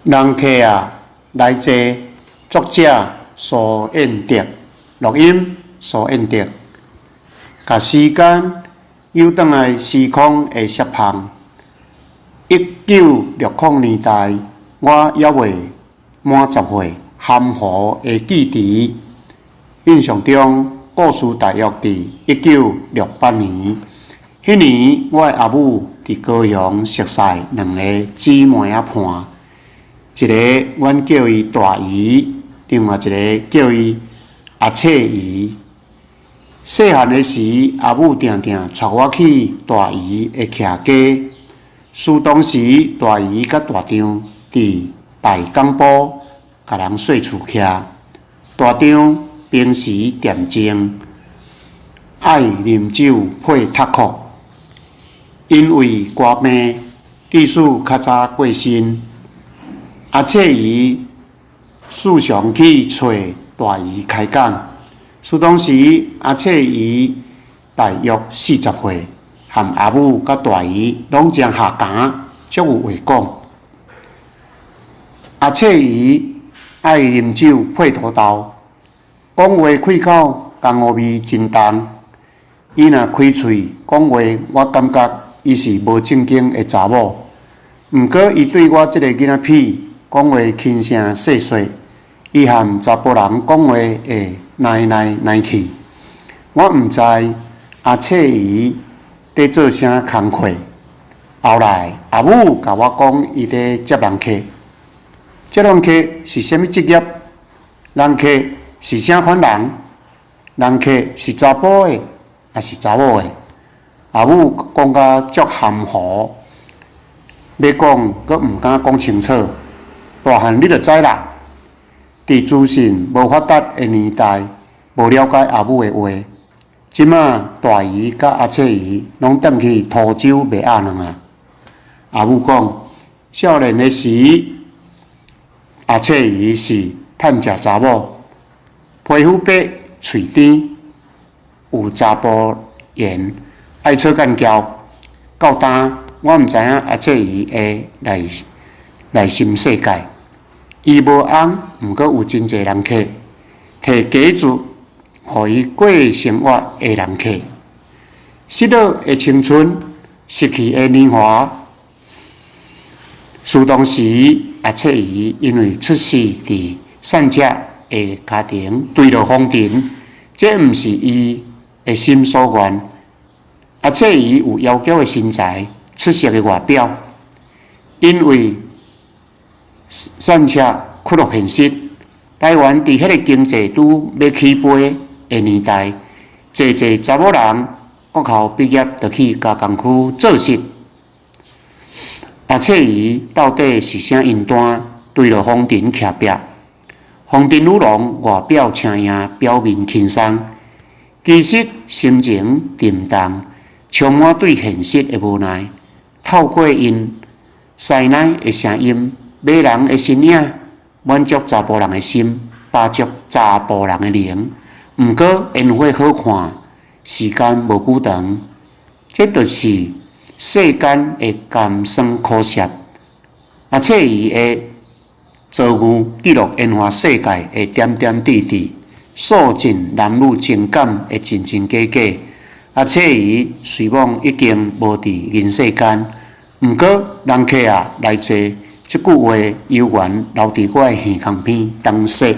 人客啊来坐，作者苏彦德，录音苏彦德。甲时间又转来时空的摄像，1960年代，我还未满10岁，含糊的记忆。印象中，故事大约伫1968年。迄年，我的阿母伫高雄熟识2个姊妹仔伴，一个阮叫伊大姨，另外一个叫伊阿翠姨。细汉的时，阿母定定带我去大姨的徛家。事当时，大姨甲大丈伫大港埔甲人说厝徛，大丈平时恬静，爱啉酒配读课。因为歌病，技术较早过身。阿翠姨时常去找大姨开讲。事当时，阿翠姨大约40岁，和阿母甲大姨拢正下岗，足有话讲。阿翠姨爱啉酒配土豆，讲话开口江湖味真重。伊若开喙讲话，我感觉伊是无正经的查某。毋过伊对我即个囡仔痞讲话轻声细细，伊和查甫人讲话会来去。我毋知阿翠姨伫做啥工课。后来阿母甲我讲，伊伫接人客。接人客是啥物职业？人客是啥款人？人客是查甫的，还是查某的？阿母讲甲足含糊，要讲阁毋敢讲清楚。大汉你着知啦，伫资讯无发达的年代，无了解阿母的话。即马大姨甲阿翠姨拢转去土州卖鸭卵啊。阿母讲，少年的时，阿翠姨是趁食查某，皮肤白，喙甜，有查甫缘，爱扯干胶。到当我毋知影阿翠姨的内心世界。伊无翁，毋过有真侪人客，摕家族，互伊过生活的人客。失落的青春，失去的年华。事当时，阿翠姨因为出世伫善车的家庭，坠落风尘，这毋是伊的心所愿。阿翠姨有窈窕的身材，出色的外表，因为善车屈落现实。台湾伫迄个经济拄要起飞的年代，侪查某人国校毕业就去加工区做事。阿翠姨到底是啥因端对落风尘徛壁？风尘女郎外表青颖，表面轻松，其实心情沉重，充满对现实的无奈。透过因塞奶的声音，美人的身影，满足查甫人的心，巴足查甫人的灵。毋过烟火好看，时间无久长，这就是世间的甘酸苦涩。阿翠姨的遭遇记录烟花世界的点点滴滴，诉尽男女情感的真真假假。阿翠姨虽望已经无伫人世间，毋过人客啊来坐，即句话悠然留伫我的耳孔边当说。